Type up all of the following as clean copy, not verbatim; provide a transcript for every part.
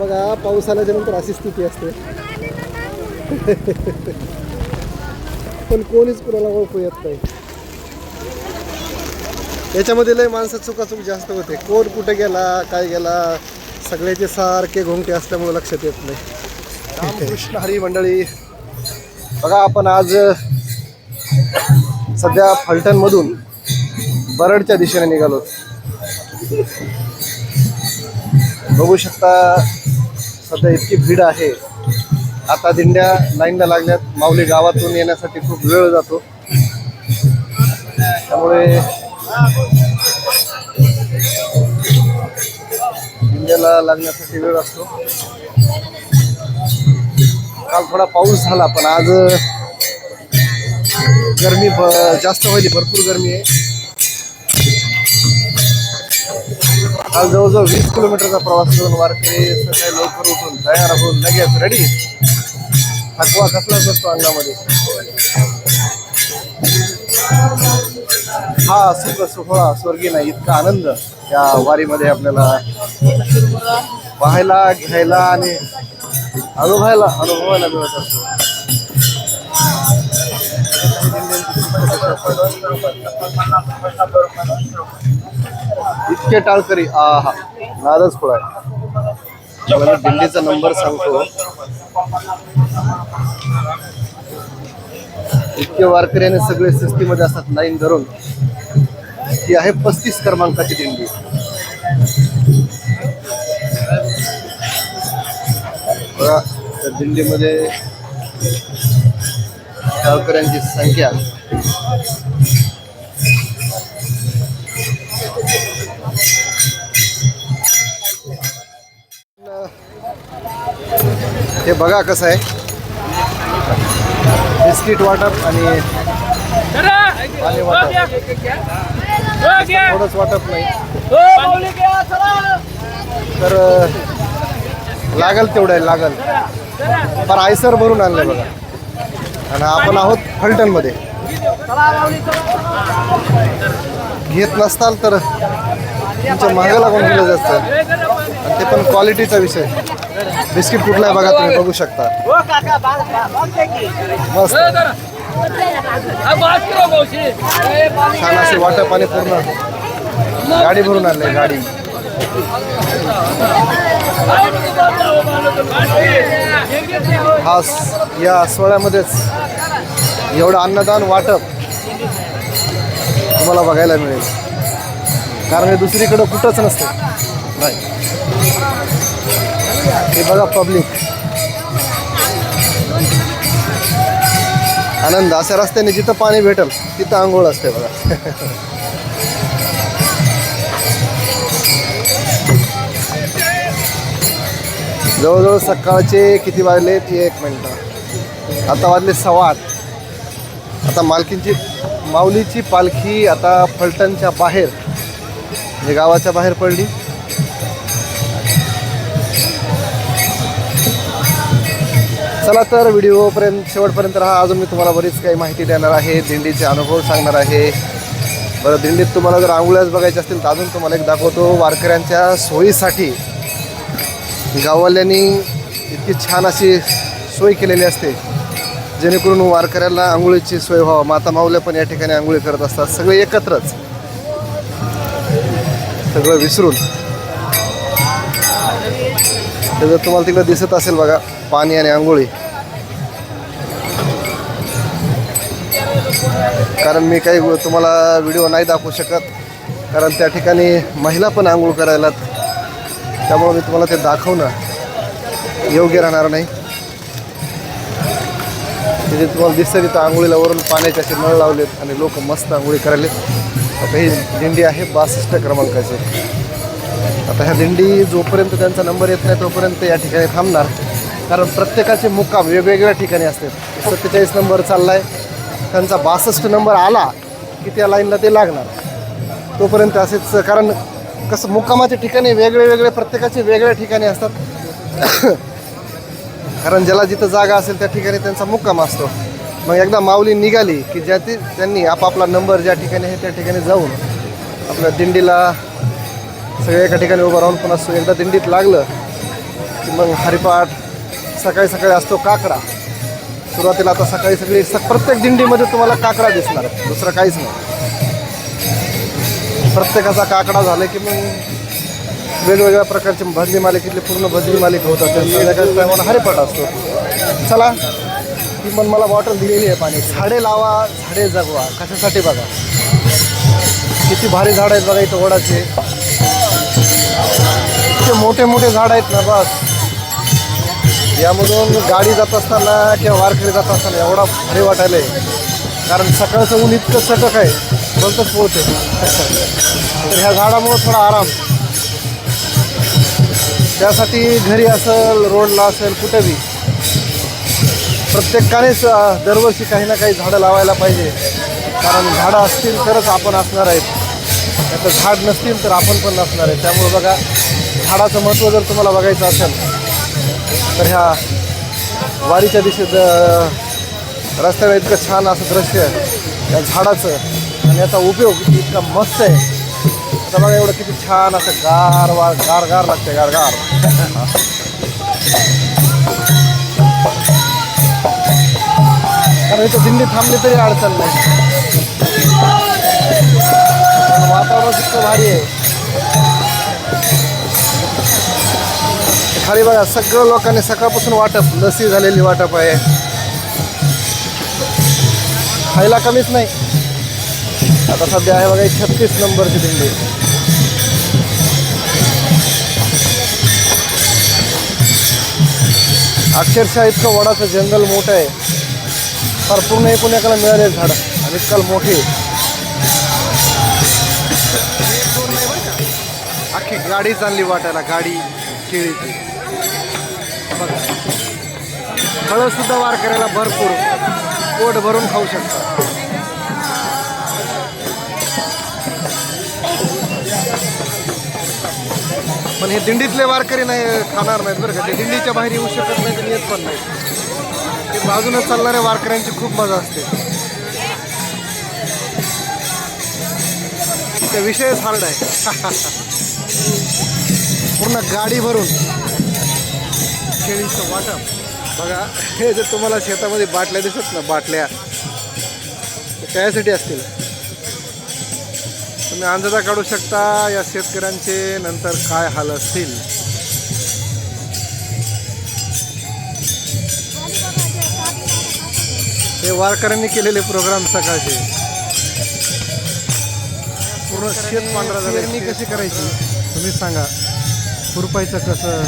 बघा पाऊस आल्याच्या नंतर अशी स्थिती असते. पण कोणीच कुणाला ओळखू येत नाही. याच्यामध्ये लय माणसं चुकाचूक जास्त होते. कोण कुठे गेला काय गेला सगळ्याचे सारखे घोंगटे असल्यामुळे लक्षात येत नाही. रामकृष्ण हरी मंडळी, बघा आपण आज सध्या फलटणमधून बरडच्या दिशेने निघालो. बघू शकता सध्या इतकी भीड आहे. आता दिंड्या लाईनला लागल्यात. माऊली गावातून येण्यासाठी खूप वेळ जातो, त्यामुळे दिंड्याला लागण्यासाठी वेळ असतो. काल थोडा पाऊस झाला पण आज गरमी जास्त व्हायली. भरपूर गरमी आहे. आज जवळजवळ 20 किलोमीटरचा प्रवास करून वारकरी सकाळी लवकर उठून तयार होऊन लगेच रेडी. थकवा कसलाच नसतो अंगामध्ये. हा सुख सोहळा स्वर्गीय नाही इतका आनंद या वारीमध्ये आपल्याला पाहायला घ्यायला आणि अनुभवायला मिळत असतो. इतके टाळकरी आहा नादच खुळा आहे. मला दिंडीचा नंबर सांगतो. इतके वारकऱ्याने सगळे सिस्टीमध्ये असतात लाईन धरून. ही आहे 35 क्रमांकाची दिंडी. बघा त्या दिंडीमध्ये टाळकऱ्यांची संख्या हे बघा कसं आहे. बिस्किट वाटप आणि पाणी वाटप थोडंच वाटप नाही तर लागल तेवढं आहे. लागल पण आयसर भरून आणलंय बघा. आणि आपण आहोत फलटणमध्ये. घेत नसताल तर तुमच्या मागे लागून दिलं जातं. आणि ते पण क्वालिटीचा विषय. बिस्किट कुठला आहे बघा, तुम्ही बघू शकता. मस्त छान असे वाटप आणि पूर्ण गाडी भरून आणले. गाडी हा या सोहळ्यामध्येच एवढं अन्नदान वाटप तुम्हाला बघायला मिळेल. कारण हे दुसरीकडं कुठंच नसतं. नाही हे बघा पब्लिक आनंद. अशा रस्त्याने जिथं पाणी भेटल तिथं आंघोळ असते बघा. जवळजवळ सकाळचे किती वाजले ती 1 मिनिट. आता वाजले 7:15. आता माऊलीची पालखी आता फलटणच्या बाहेर म्हणजे गावाच्या बाहेर पडली. चला तर व्हिडिओपर्यंत शेवटपर्यंत राहा. अजून मी तुम्हाला बरीच काही माहिती देणार आहे. दिंडीचे अनुभव सांगणार आहे. बरं, दिंडीत तुम्हाला जर आंघोळ्याच बघायच्या असतील तर अजून तुम्हाला एक दाखवतो. वारकऱ्यांच्या सोयीसाठी गाववाल्यांनी इतकी छान अशी सोय केलेली असते जेणेकरून वारकऱ्याला आंघोळीची सोय व्हावं. माता माऊल्या पण या ठिकाणी आंघोळी करत असतात. सगळे एकत्रच, सगळं विसरून. ते जर तुम्हाला तिकडे दिसत असेल बघा पाणी आणि आंघोळी. कारण मी काही तुम्हाला व्हिडिओ नाही दाखवू शकत, कारण त्या ठिकाणी महिला पण आंघोळ करायला. त्यामुळे मी तुम्हाला ते दाखवणं योग्य राहणार नाही. तिथे तुम्हाला दिसतं तिथं आंघोळीला वरून पाण्याचे असे नळ लावलेत आणि लोक मस्त आंघोळी करायलेत. आता ही दिंडी आहे 62 क्रमांकाची. आता ह्या दिंडी जोपर्यंत त्यांचा नंबर येत नाही तोपर्यंत या ठिकाणी थांबणार. कारण प्रत्येकाचे मुक्काम वेगवेगळ्या ठिकाणी असतात. 47 नंबर चालला आहे, त्यांचा 62 नंबर आला की त्या लाईनला ते लागणार. तोपर्यंत असेच, कारण कसं मुक्कामाच्या ठिकाणी वेगळे प्रत्येकाचे वेगळ्या ठिकाणी असतात. कारण ज्याला जिथं जागा असेल त्या ठिकाणी त्यांचा मुक्काम असतो. मग एकदा माऊली निघाली की त्यांनी आपापला नंबर ज्या ठिकाणी आहे त्या ठिकाणी जाऊन आपल्या दिंडीला सगळे एका ठिकाणी उभं राहून पुन्हा एकदा दिंडीत लागलं की मग हरिपाठ. सकाळी सकाळी असतो काकडा. सुरुवातीला आता सकाळी सगळी प्रत्येक दिंडीमध्ये तुम्हाला काकडा दिसणार, दुसरं काहीच नाही. प्रत्येकाचा काकडा झाला की मग वेगवेगळ्या प्रकारचे भजनी मालिकेतले पूर्ण भजनी मालिका होतात. संध्याकाळच्या टायमाला हरिपाठ असतो. चला, ती पण मला बॉटल दिलेली आहे पाणी. झाडे लावा, झाडे जगवा. कशासाठी बघा, किती भारी झाड आहेत बघा इथं वडाचे. इतके मोठे मोठे झाड आहेत ना. बस यामधून गाडी जात असताना किंवा वारकरी जात असताना एवढा भारी वाटायला आहे. कारण सकाळचं ऊन इतकं चटक आहे, बोलतच पोहते. तर ह्या झाडामुळं थोडा आराम. त्यासाठी घरी असेल, रोडला असेल, कुठे बी प्रत्येकानेच दरवर्षी काही ना काही झाडं लावायला पाहिजे. कारण झाडं असतील तरच आपण असणार आहेत, नाही तर झाड नसतील तर आपण पण नसणार आहे. त्यामुळे बघा, झाडाचं महत्त्व जर तुम्हाला बघायचं असेल तर ह्या वारीच्या दिशेत रस्त्याला इतकं छान असं दृश्य आहे या झाडाचं, आणि याचा उपयोग इतका मस्त आहे. आता बघा एवढं किती छान असं गार गार लागते, गार. कारण इथं दिंडी थांबली तरी अडचण नाही. वातावरण इतकं भारी आहे. खाली बघा, सगळं लोकांनी सकाळपासून वाटप, लसी झालेली वाटप आहे. खायला कमीच नाही. आता सध्या आहे बघा 36 नंबरची दिंडी. अक्षरशः इतकं वडाचं जंगल मोठं आहे. फार पूर्ण एकूण एकाला मिळाले झाडं आणि इतकं मोठी. अख्खी गाडी चालली वाटायला, गाडी केळीची. बघा, फळं सुद्धा वारकऱ्याला भरपूर, पोट भरून खाऊ शकता. पण हे दिंडीतले वारकरी नाही खाणार नाहीत बरं का. ते दिंडीच्या बाहेर येऊ शकत नाही, तर येत पण नाही. ते बाजूने चालणाऱ्या वारकऱ्यांची खूप मजा असते. ते विषयच हार्ड आहे. पूर्ण गाडी भरून केळीचं वाटप. बघा, हे जर तुम्हाला शेतामध्ये बाटल्या दिसत ना, बाटल्या त्यासाठी असतील. तुम्ही अंदाजा काढू शकता या शेतकऱ्यांचे नंतर काय हाल असतील. हे वारकऱ्यांनी केलेले प्रोग्राम सकाळचे. पूर्ण शेत पांढरा झाले. कशी करायची तुम्ही सांगा, खुरपायचं कसं,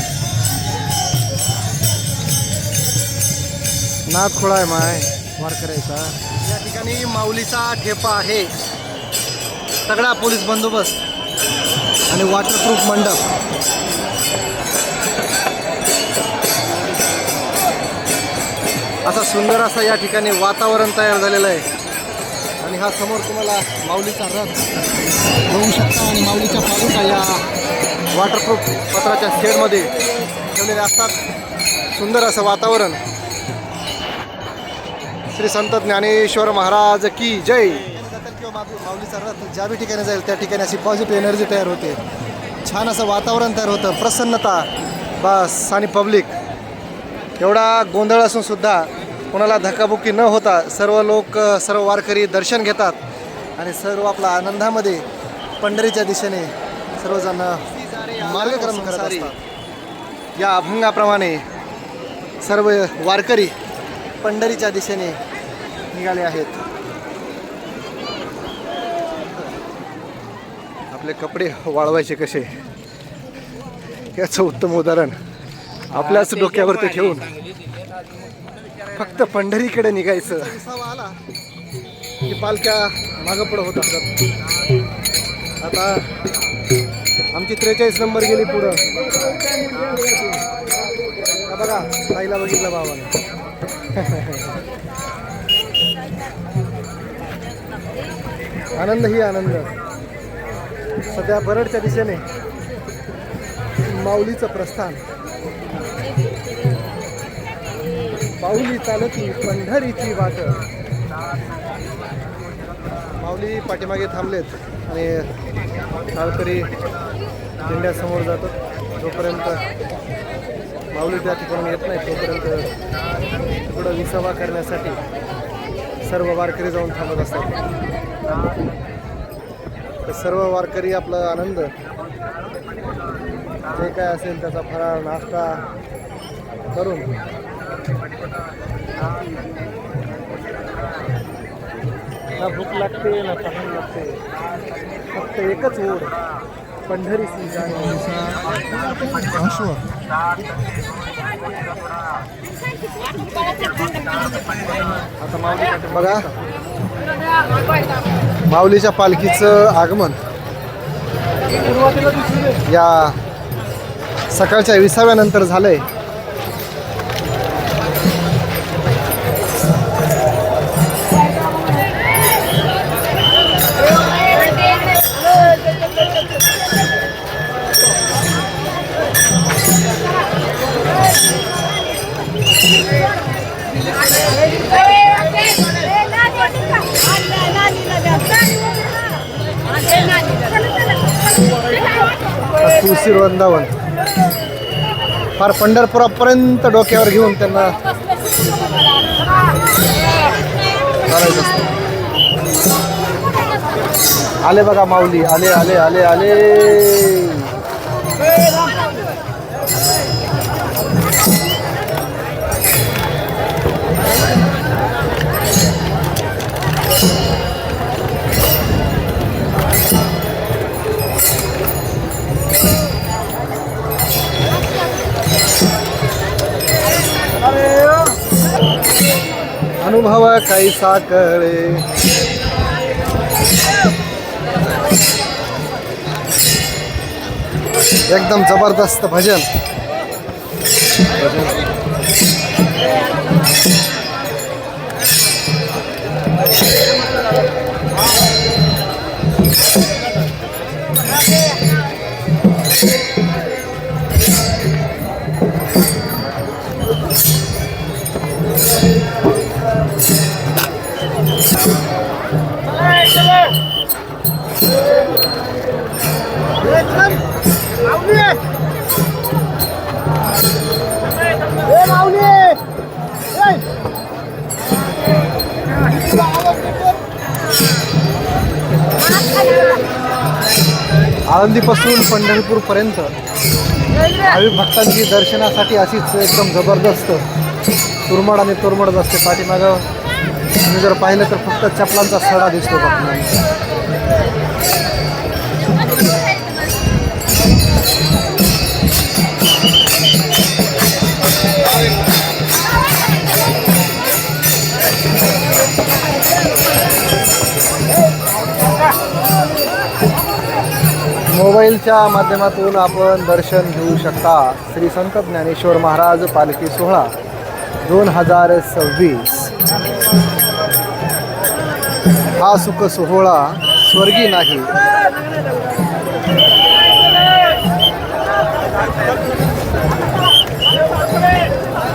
नाद खोळा आहे माय वारकऱ्याचा. या ठिकाणी माऊलीचा ठेपा आहे, तगडा पोलीस बंदोबस्त आणि वॉटरप्रूफ मंडप. असा सुंदर असा या ठिकाणी वातावरण तयार झालेलं आहे. आणि हा समोर तुम्हाला माऊलीचा रथ बघू शकता, आणि माऊलीच्या पादुका या वॉटरप्रूफ पत्राच्या शेडमध्ये ठेवलेले असतात. सुंदर असं वातावरण. श्री संत ज्ञानेश्वर महाराज की जय. किंवा माऊलीचा रथ ज्या बी ठिकाणी जाईल त्या ठिकाणी अशी पॉझिटिव्ह एनर्जी तयार होते. छान असं वातावरण तयार होतं, प्रसन्नता. बस, आणि पब्लिक एवढा गोंधळ असून सुद्धा कोणाला धक्काबुक्की न होता सर्व लोक, सर्व वारकरी दर्शन घेतात आणि सर्व आपला आनंदामध्ये पंढरीच्या दिशेने सर्वजण मार्गक्रमण करत असतात. या अभंगाप्रमाणे सर्व वारकरी पंढरीच्या दिशेने निघाले आहेत. आपले कपडे वाळवायचे कसे याचं उत्तम उदाहरण आपल्याच डोक्यावरती ठेवून फक्त पंढरीकडे निघायचं. आला की पालख्या मागं पुढं होत असतात. आता आमची 43 नंबर गेली पुढं. बघा, ताईला बघितलं बाबाने. आनंद ही आनंद. सध्या बरडच्या दिशेने माऊलीचं प्रस्थान. माऊली चालती पंढरीची वाट. माऊली पाठीमागे थांबलेत आणि वारकरी दिंड्यासमोर जातात. जोपर्यंत माऊली त्या ठिकाणी येत नाही तोपर्यंत पुढं विसावा करण्यासाठी सर्व वारकरी जाऊन थांबत असतात. तर सर्व वारकरी आपला आनंद जे काय असेल त्याचा फराळ नाश्ता करून ना भूक लागते ना तहान लागते, फक्त एकच ओढ पंढरीची जाणे. आता माऊली बघा, माऊलीच्या पालखीचं आगमन या सकाळच्या 20व्या नंतर झालंय. तुळशी वृंदावन फार पंढरपुरापर्यंत डोक्यावर घेऊन त्यांना चालायचं असतं. आले बघा माऊली, आले आले आले आले. अनुभव कैसा कळे, एकदम जबरदस्त भजन. आळंदीपासून पंढरपूरपर्यंत भाविक भक्तांची दर्शनासाठी अशीच एकदम जबरदस्त तुरमड आणि तुरमडच असते. पाठीमागं तुम्ही जर पाहिलं तर फक्त चपलांचा सडा दिसतो भक्तांना. मोबाईलच्या माध्यमातून आपण दर्शन घेऊ शकता. श्री संत ज्ञानेश्वर महाराज पालखी सोहळा 2026. हा सुख सोहळा स्वर्गी नाही.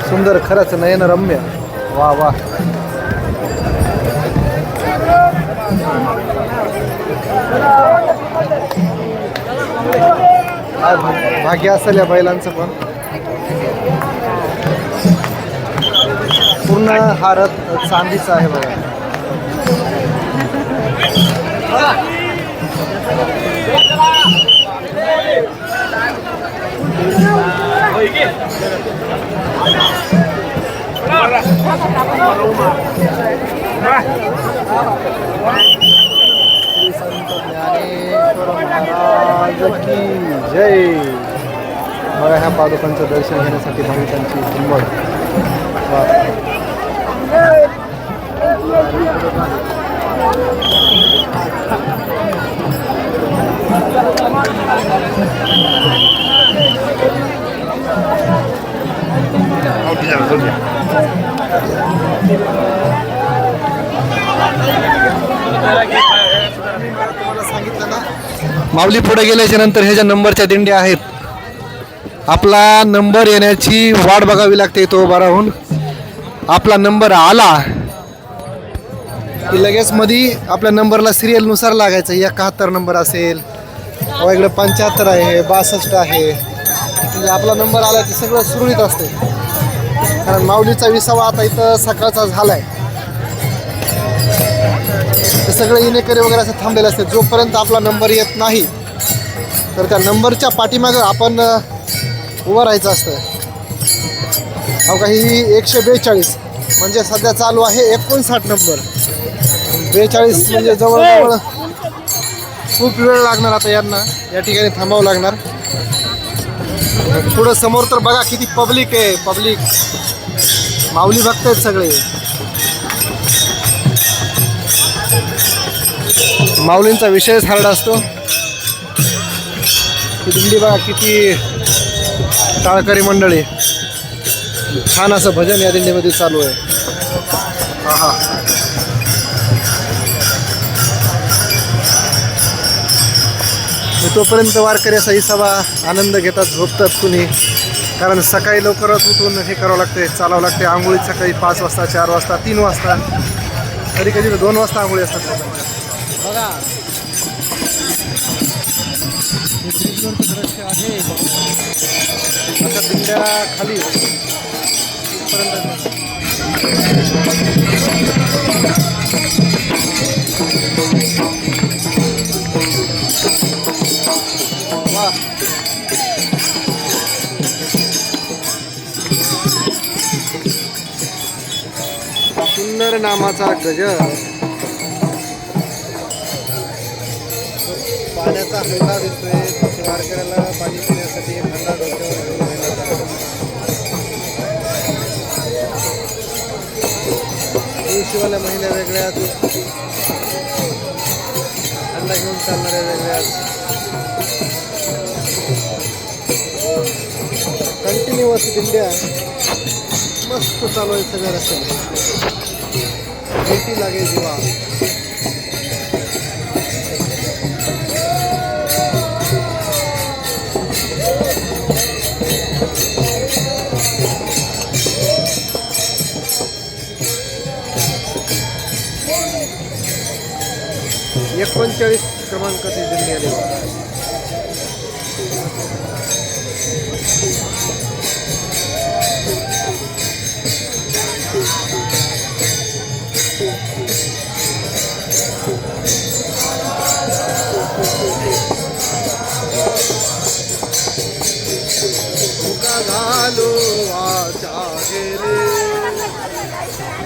सुंदर, खरंच नयनरम्य. वा वा. भाग्य असेल या बैलांचं पण. पूर्ण हा रथ चांदीचा आहे बघा. श्री संत ज्ञानेश्वर महाराज की जय. बघा ह्या पादुकांचं दर्शन घेण्यासाठी भाविकांची झुंबड. माऊली पुढे गेल्याच्या नंतर ह्या ज्या नंबरच्या दिंड्या आहेत, आपला नंबर येण्याची वाट बघावी लागते. तो उभा राहून आपला नंबर आला की लगेच मध्ये आपल्या नंबरला सिरियलनुसार लागायचं. 71 नंबर असेल, इकडे 75 आहे, 62 आहे. म्हणजे आपला नंबर आला की सगळं सुरळीत असते. कारण माऊलीचा विसावा आता इथं सकाळचा झालाय. ते सगळे इनेकरी वगैरे असे थांबलेले असते. जोपर्यंत आपला नंबर येत नाही तर त्या नंबरच्या पाठीमागं आपण उभं राहायचं असतं. अहो काही 142 म्हणजे सध्या चालू आहे 59 नंबर. 42 म्हणजे जवळजवळ खूप वेळ लागणार आता यांना या ठिकाणी थांबावं लागणार. पुढं समोर तर बघा किती पब्लिक आहे. पब्लिक माऊली भक्त आहेत सगळे. माऊलींचा विषयच हार्ड असतो. ही दिंडी बघा किती टाळकरी मंडळी. छान असं भजन या दिंडीमध्ये चालू आहे. हा तोपर्यंत वारकरी असा इसावा आनंद घेतात, झोपतात कुणी. कारण सकाळी लवकरच उठून हे करावं लागते, चालावं लागते. आंघोळी सकाळी 5 वाजता, 4 वाजता, 3 वाजता, कधी कधी 2 वाजता आंघोळी असतात. बघा दृश्य आहे आता दिंड्या खाली सुंदर नामाचा गजर. पाण्याचा हंडा दिसतोय. वारकऱ्याला पाणी पिण्यासाठी एक हंडा डोक्यावर घेऊन शिवाल्या महिला वेगळ्याच, हंडा घेऊन चालणाऱ्या वेगळ्याच. कंटिन्युअस दिंड्या मस्त चालू आहे सगळ्या रस्त्याने. भेटी लागे जीवा. 39 क्रमांकाची दिंडी आली.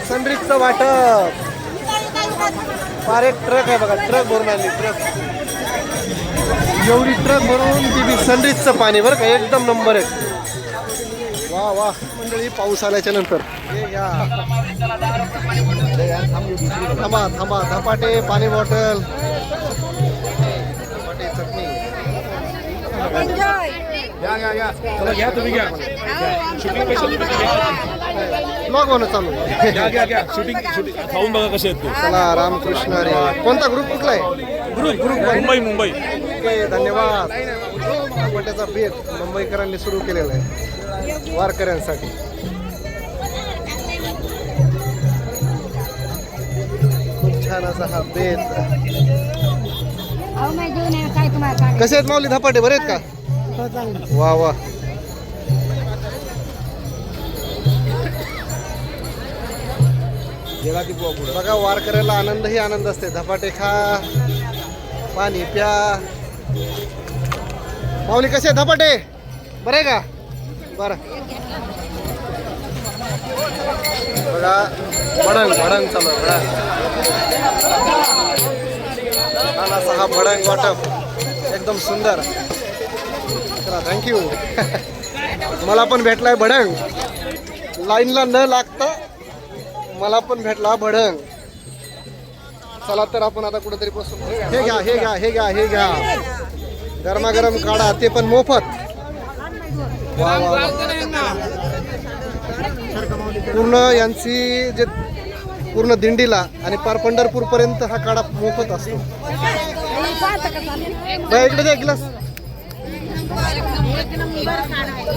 सनरिक्सचं वाटप. फार एक ट्रक आहे बघा, ट्रक भरून आली. ट्रक एवढी ट्रक भरून ती सनरिक्सचं पाणी बरं का, एकदम नंबर 1. वा वा मंडळी, पाऊस आल्याच्या नंतर थांबा थांबा. धपाटे, पाणी बॉटल, धपाटे, चटणी. चला घ्या, तुम्ही घ्या. शूटिंग ब्लॉग होणं चालू. शूटिंग खाऊन बघा कसे आहेत ते. चला रामकृष्ण हरी. कोणता ग्रुप कुठला आहे? ग्रुप मुंबई. ओके, धन्यवाद. धपाट्याचा बेत मुंबईकरांनी सुरू केलेला आहे वारकऱ्यांसाठी. खूप छान असा हा बेत. कसे आहेत माऊली धपाटे, बरे आहेत का? वा वा. बघा वारकऱ्याला आनंदही आनंद असते. धपाटे खा, पाणी प्या. माऊली कसे आहेत धपाटे, बरे का? बरं. बघा भडंग चालू आहे. भडंग असा हा भडंग वाटप एकदम सुंदर. चला थँक्यू. मला पण भेटलाय भडंग. लाईनला न लागता मला पण भेटला भडंग. चला तर आपण आता कुठेतरी बसू. हे घ्या. गरमागरम काढा, ते पण मोफत. वा वा. पूर्ण यांची जे पूर्ण दिंडीला आणि पार पंढरपूर पर्यंत हा काढा मोफत असतो. इकडे द्या गिलास.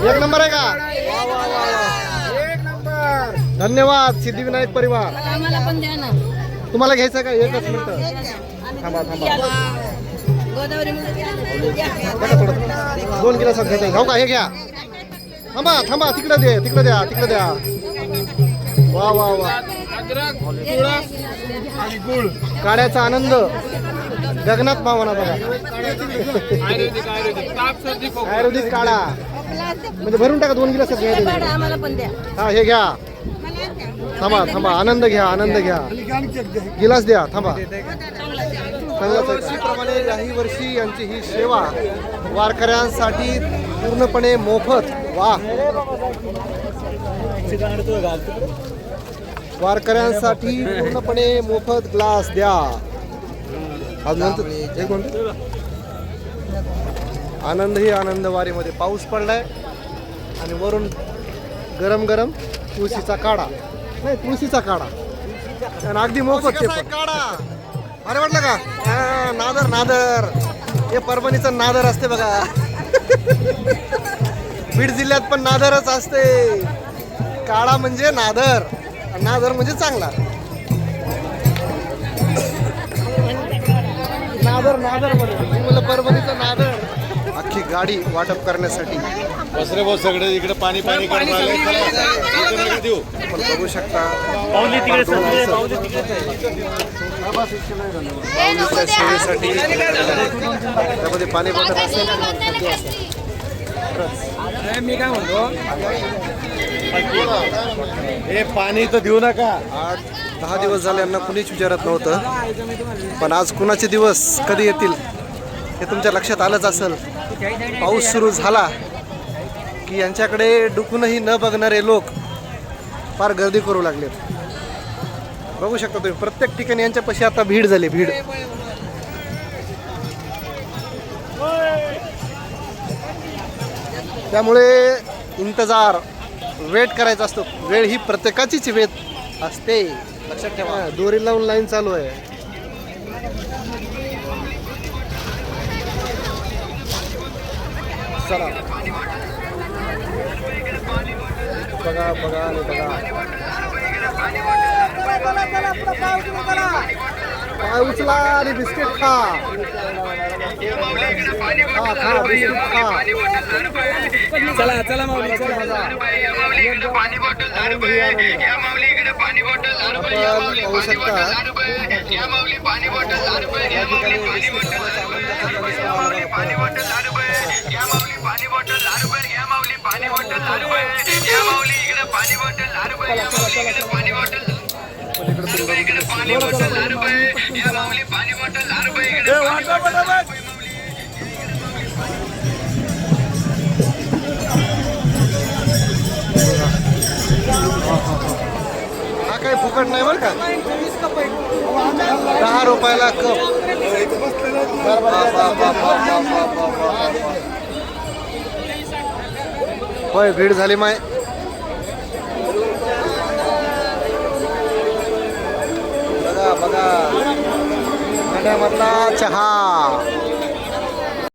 एक नंबर आहे का? वा वा. एक नंबर. धन्यवाद सिद्धिविनायक परिवार. तुम्हाला घ्यायचं का? एकच मिनिट थांबा. थोडं 2 गिलास घ्यायचं. हो का? हे घ्या. थांबा थांबा, तिकडे दे, तिकडे द्या, तिकडे द्या. वा वा वा, अद्रक तुळस आणि गुळ काड्याचा आनंद गगनात मावना बघा. आयुर्वेदिक आयुर्वेदिक ताप सर्दी खोकला आयुर्वेदिक काढा म्हणजे भरून टाका, 2 गिलास घ्या. आम्हाला पण द्या. हा हे घ्या. थांबा थांबा, आनंद घ्या, आनंद घ्या. गिलास द्या, थांबा. वर्षीप्रमाणे याही वर्षी यांची ही सेवा वारकऱ्यांसाठी पूर्णपणे मोफत. वा, वारकऱ्यांसाठी पूर्णपणे मोफत ग्लास द्या. आज नंतर एक मिनिट. आनंद ही आनंद वारीमध्ये. पाऊस पडलाय आणि वरून गरम गरम तुळशीचा काढा, नाही तुळशीचा काढा, आणि अगदी मोफत ते काढा. अरे वाटलं का? हा, नादर नादर, हे परभणीचा नादर असते बघा. बीड जिल्ह्यात पण नादरच असते. काळा म्हणजे नादर, नादर म्हणजे चांगला. नादर नादर म्हणलं परभणीचं नादर. अख्खी गाडी वाटप करण्यासाठी बसरे भाऊ सगळे इकडे पाणी पाणी करून राहिले. देऊ आपण बघू शकता. सेवेसाठी त्यामध्ये पाणी बॉटल असेल. मी काय म्हणतो हे पाणी तर देऊ नका. 8-10 दिवस झाले यांना कुणीच विचारत नव्हतं, पण आज कुणाचे दिवस कधी येतील हे तुमच्या लक्षात आलंच असेल. पाऊस सुरू झाला की यांच्याकडे डुकूनही न बघणारे लोक फार गर्दी करू लागलेत. बघू शकता तुम्ही, प्रत्येक ठिकाणी यांच्यापाशी आता भीड झाली, भीड. त्यामुळे इंतजार, वेट करायचा असतो. वेळ ही प्रत्येकाचीच वेळ असते, लक्षात ठेवा. दोरी लावून लाईन चालू आहे. चला बघा बघा आणि बघा. पाय उचला आणि बिस्किट खा. हा खा, बिस्किट खा. चला चला माऊली चला. आपण पाहू शकता हा काही फुकट नाही बरं का. 10 रुपयाला कप. होय, भीड झाली माय. बघा बघा, मधला चहा.